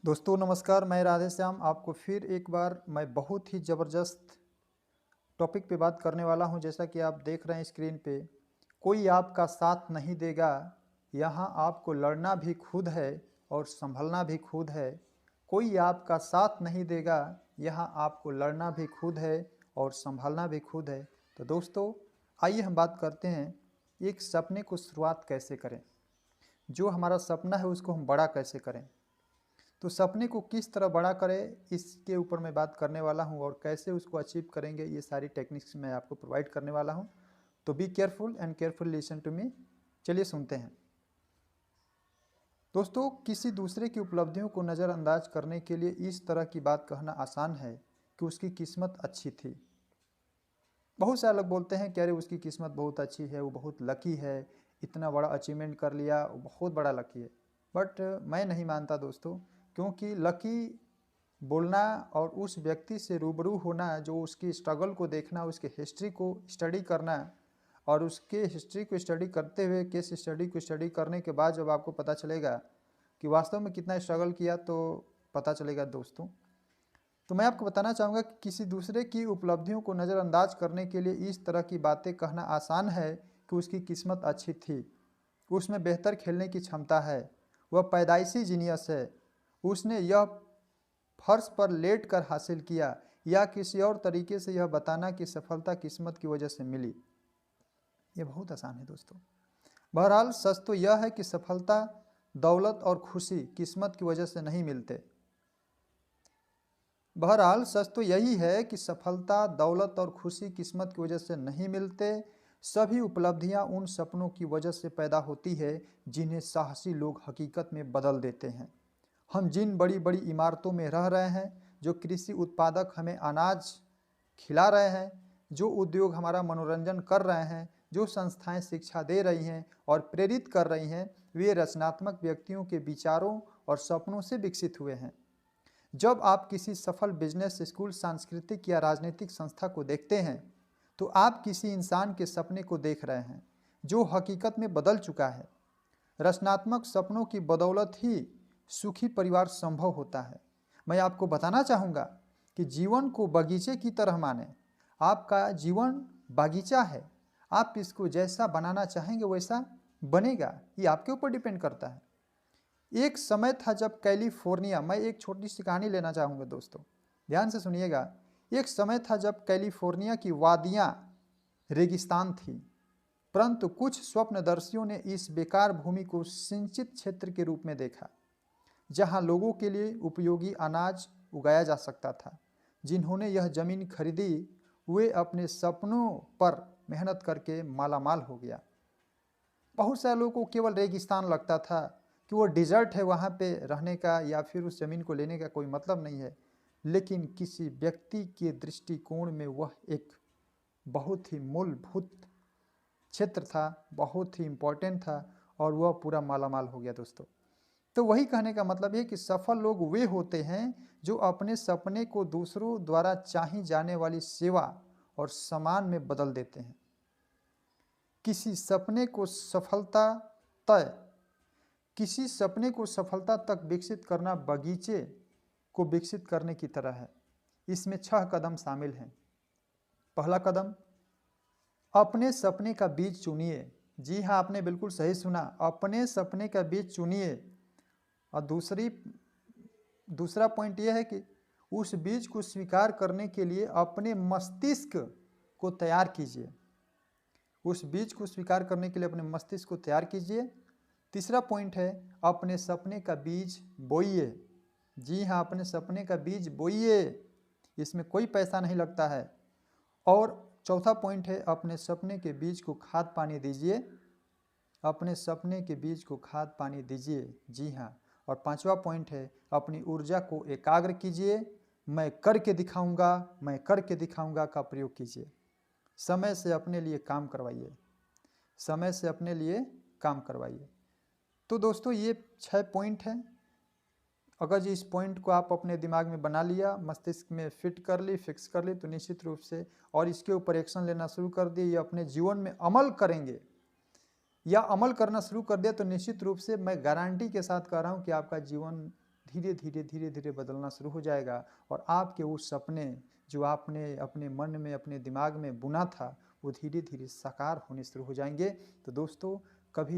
दोस्तों नमस्कार, मैं राधे श्याम आपको फिर एक बार मैं बहुत ही ज़बरदस्त टॉपिक पे बात करने वाला हूं। जैसा कि आप देख रहे हैं स्क्रीन पे, कोई आपका साथ नहीं देगा, यहाँ आपको लड़ना भी खुद है और संभलना भी खुद है। कोई आपका साथ नहीं देगा, यहाँ आपको लड़ना भी खुद है और संभलना भी खुद है। तो दोस्तों आइए हम बात करते हैं, एक सपने को शुरुआत कैसे करें, जो हमारा सपना है उसको हम बड़ा कैसे करें। तो सपने को किस तरह बड़ा करें, इसके ऊपर मैं बात करने वाला हूं और कैसे उसको अचीव करेंगे, ये सारी टेक्निक्स मैं आपको प्रोवाइड करने वाला हूं। तो be careful and careful listen to me. चलिए सुनते हैं। दोस्तों, किसी दूसरे की उपलब्धियों को नज़रअंदाज करने के लिए इस तरह की बात कहना आसान है कि उसकी किस्मत अच्छी थी। बहुत सारे लोग बोलते हैं कि अरे उसकी किस्मत बहुत अच्छी है, वो बहुत लकी है, इतना बड़ा अचीवमेंट कर लिया, वो बहुत बड़ा लकी है। बट मैं नहीं मानता दोस्तों, क्योंकि लकी बोलना और उस व्यक्ति से रूबरू होना, जो उसकी स्ट्रगल को देखना, उसके हिस्ट्री को स्टडी करना और उसके हिस्ट्री को स्टडी करते हुए केस स्टडी को स्टडी करने के बाद जब आपको पता चलेगा कि वास्तव में कितना स्ट्रगल किया, तो पता चलेगा दोस्तों। तो मैं आपको बताना चाहूँगा कि किसी दूसरे की उपलब्धियों को नज़रअंदाज करने के लिए इस तरह की बातें कहना आसान है कि उसकी किस्मत अच्छी थी, उसमें बेहतर खेलने की क्षमता है, वह पैदाइशी जीनियस है, उसने यह फर्श पर लेट कर हासिल किया, या किसी और तरीके से यह बताना कि सफलता किस्मत की वजह से मिली। ये बहुत आसान है दोस्तों। बहरहाल सच तो यह है कि सफलता, दौलत और खुशी किस्मत की वजह से नहीं मिलते। बहरहाल सच तो यही है कि सफलता, दौलत और खुशी किस्मत की वजह से नहीं मिलते। सभी उपलब्धियां उन सपनों की वजह से पैदा होती है जिन्हें साहसी लोग हकीकत में बदल देते हैं। हम जिन बड़ी बड़ी इमारतों में रह रहे हैं, जो कृषि उत्पादक हमें अनाज खिला रहे हैं, जो उद्योग हमारा मनोरंजन कर रहे हैं, जो संस्थाएं शिक्षा दे रही हैं और प्रेरित कर रही हैं, वे रचनात्मक व्यक्तियों के विचारों और सपनों से विकसित हुए हैं। जब आप किसी सफल बिजनेस स्कूल, सांस्कृतिक या राजनीतिक संस्था को देखते हैं, तो आप किसी इंसान के सपने को देख रहे हैं जो हकीकत में बदल चुका है। रचनात्मक सपनों की बदौलत ही सुखी परिवार संभव होता है। मैं आपको बताना चाहूँगा कि जीवन को बगीचे की तरह माने। आपका जीवन बागीचा है, आप इसको जैसा बनाना चाहेंगे वैसा बनेगा, ये आपके ऊपर डिपेंड करता है। एक समय था जब कैलिफोर्निया, मैं एक छोटी सी कहानी लेना चाहूँगा दोस्तों, ध्यान से सुनिएगा। एक समय था जब कैलिफोर्निया की वादियाँ रेगिस्तान थी, परंतु कुछ स्वप्नदर्शियों ने इस बेकार भूमि को सिंचित क्षेत्र के रूप में देखा, जहां लोगों के लिए उपयोगी अनाज उगाया जा सकता था। जिन्होंने यह जमीन खरीदी, वे अपने सपनों पर मेहनत करके मालामाल हो गया। बहुत सारे लोगों को केवल रेगिस्तान लगता था कि वो डिजर्ट है, वहाँ पे रहने का या फिर उस ज़मीन को लेने का कोई मतलब नहीं है। लेकिन किसी व्यक्ति के दृष्टिकोण में वह एक बहुत ही मूलभूत क्षेत्र था, बहुत ही इम्पोर्टेंट था और वह पूरा मालामाल हो गया दोस्तों। तो वही कहने का मतलब है कि सफल लोग वे होते हैं जो अपने सपने को दूसरों द्वारा चाही जाने वाली सेवा और सम्मान में बदल देते हैं। किसी सपने को सफलता तक विकसित करना बगीचे को विकसित करने की तरह है। इसमें 6 कदम शामिल हैं। पहला कदम, अपने सपने का बीज चुनिए। जी हाँ, आपने बिल्कुल सही सुना, अपने सपने का बीज चुनिए। और दूसरा पॉइंट यह है कि उस बीज को स्वीकार करने के लिए अपने मस्तिष्क को तैयार कीजिए। उस बीज को स्वीकार करने के लिए अपने मस्तिष्क को तैयार कीजिए। तीसरा पॉइंट है, अपने सपने का बीज बोइए। जी हाँ, अपने सपने का बीज बोइए, इसमें कोई पैसा नहीं लगता है। और चौथा पॉइंट है, अपने सपने के बीज को खाद पानी दीजिए। अपने सपने के बीज को खाद पानी दीजिए, जी हाँ। और पांचवा पॉइंट है, अपनी ऊर्जा को एकाग्र कीजिए। मैं करके दिखाऊंगा का प्रयोग कीजिए। समय से अपने लिए काम करवाइए, समय से अपने लिए काम करवाइए। तो दोस्तों ये 6 पॉइंट हैं। अगर इस पॉइंट को आप अपने दिमाग में बना लिया, मस्तिष्क में फिक्स कर ली, तो निश्चित रूप से और इसके ऊपर एक्शन लेना शुरू कर दिए, ये अपने जीवन में अमल करेंगे या अमल करना शुरू कर दिया, तो निश्चित रूप से मैं गारंटी के साथ कह रहा हूँ कि आपका जीवन धीरे धीरे बदलना शुरू हो जाएगा और आपके वो सपने जो आपने अपने मन में, अपने दिमाग में बुना था, वो धीरे धीरे साकार होने शुरू हो जाएंगे। तो दोस्तों, कभी